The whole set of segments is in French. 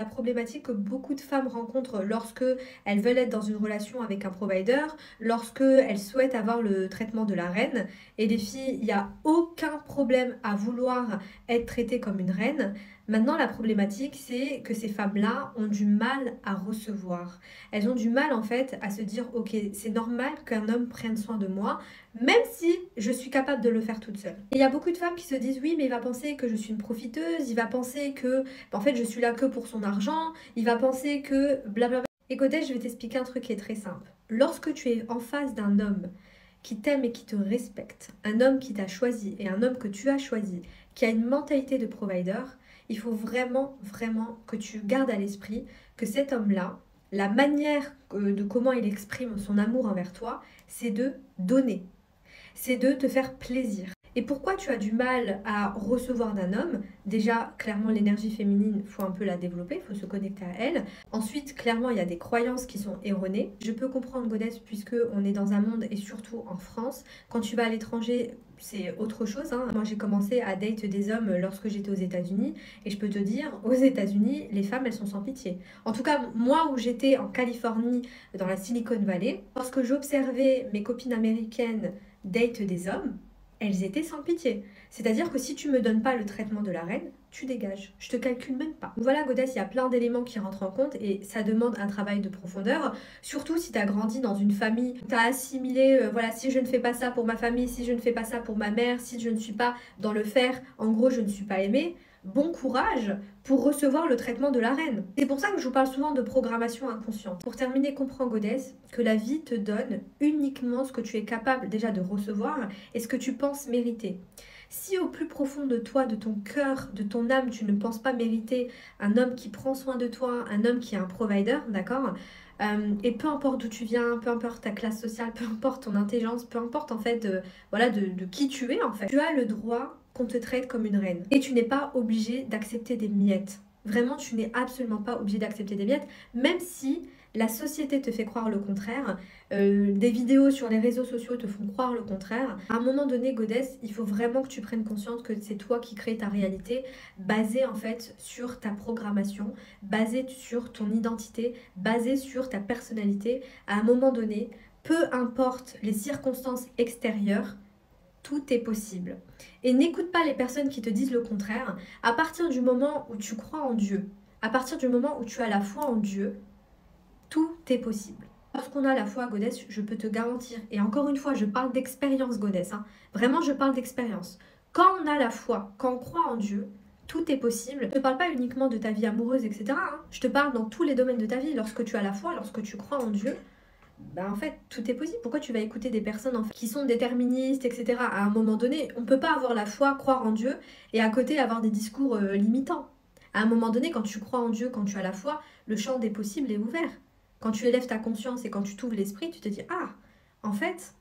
La problématique que beaucoup de femmes rencontrent lorsque elles veulent être dans une relation avec un provider, lorsque elles souhaitent avoir le traitement de la reine. Et les filles, il n'y a aucun problème à vouloir être traitée comme une reine. Maintenant, la problématique, c'est que ces femmes-là ont du mal à recevoir. Elles ont du mal en fait à se dire, ok, c'est normal qu'un homme prenne soin de moi, même si je suis capable de le faire toute seule. Et il y a beaucoup de femmes qui se disent, oui, mais il va penser que je suis une profiteuse, il va penser que en fait, je suis là que pour son argent, il va penser que blablabla. Écoutez, je vais t'expliquer un truc qui est très simple. Lorsque tu es en face d'un homme qui t'aime et qui te respecte, un homme qui t'a choisi et un homme que tu as choisi, qui a une mentalité de provider, il faut vraiment, vraiment que tu gardes à l'esprit que cet homme-là, la manière de comment il exprime son amour envers toi, c'est de donner, c'est de te faire plaisir. Et pourquoi tu as du mal à recevoir d'un homme? Déjà, clairement, l'énergie féminine, il faut un peu la développer, il faut se connecter à elle. Ensuite, clairement, il y a des croyances qui sont erronées. Je peux comprendre, Godès, puisque on est dans un monde, et surtout en France, quand tu vas à l'étranger, c'est autre chose, hein. Moi, j'ai commencé à date des hommes lorsque j'étais aux États-Unis, et je peux te dire, aux États-Unis, les femmes, elles sont sans pitié. En tout cas, moi, où j'étais en Californie, dans la Silicon Valley, lorsque j'observais mes copines américaines date des hommes, elles étaient sans pitié. C'est-à-dire que si tu me donnes pas le traitement de la reine, tu dégages. Je te calcule même pas. Voilà, Godess, il y a plein d'éléments qui rentrent en compte et ça demande un travail de profondeur. Surtout si tu as grandi dans une famille, tu as assimilé, voilà, si je ne fais pas ça pour ma famille, si je ne fais pas ça pour ma mère, si je ne suis pas dans le faire, en gros, je ne suis pas aimée. Bon courage pour recevoir le traitement de la reine. C'est pour ça que je vous parle souvent de programmation inconsciente. Pour terminer, comprends, Godess, que la vie te donne uniquement ce que tu es capable déjà de recevoir et ce que tu penses mériter. Si au plus profond de toi, de ton cœur, de ton âme, tu ne penses pas mériter un homme qui prend soin de toi, un homme qui est un provider, d'accord, et peu importe d'où tu viens, peu importe ta classe sociale, peu importe ton intelligence, peu importe en fait voilà, de qui tu es en fait, tu as le droit qu'on te traite comme une reine. Et tu n'es pas obligé d'accepter des miettes. Vraiment, tu n'es absolument pas obligé d'accepter des miettes, même si la société te fait croire le contraire, des vidéos sur les réseaux sociaux te font croire le contraire. À un moment donné, Godess, il faut vraiment que tu prennes conscience que c'est toi qui crées ta réalité, basée en fait sur ta programmation, basée sur ton identité, basée sur ta personnalité. À un moment donné, peu importe les circonstances extérieures, tout est possible. Et n'écoute pas les personnes qui te disent le contraire. À partir du moment où tu crois en Dieu, à partir du moment où tu as la foi en Dieu, tout est possible. Lorsqu'on a la foi, Godess, je peux te garantir, et encore une fois, je parle d'expérience, Godess, hein. Vraiment, je parle d'expérience. Quand on a la foi, quand on croit en Dieu, tout est possible. Je ne te parle pas uniquement de ta vie amoureuse, etc., hein. Je te parle dans tous les domaines de ta vie. Lorsque tu as la foi, lorsque tu crois en Dieu, en fait, tout est possible. Pourquoi tu vas écouter des personnes en fait, qui sont déterministes, etc. À un moment donné, on ne peut pas avoir la foi, croire en Dieu, et à côté avoir des discours limitants. À un moment donné, quand tu crois en Dieu, quand tu as la foi, le champ des possibles est ouvert. Quand tu élèves ta conscience et quand tu t'ouvres l'esprit, tu te dis, ah, en fait,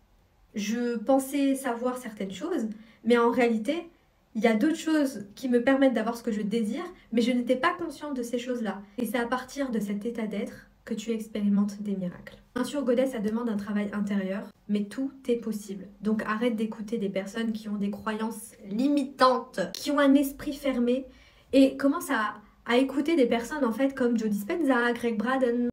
je pensais savoir certaines choses, mais en réalité, il y a d'autres choses qui me permettent d'avoir ce que je désire, mais je n'étais pas consciente de ces choses-là. Et c'est à partir de cet état d'être que tu expérimentes des miracles. Bien sûr, Godess, ça demande un travail intérieur, mais tout est possible. Donc arrête d'écouter des personnes qui ont des croyances limitantes, qui ont un esprit fermé, et commence à écouter des personnes en fait comme Joe Dispenza, Greg Braden,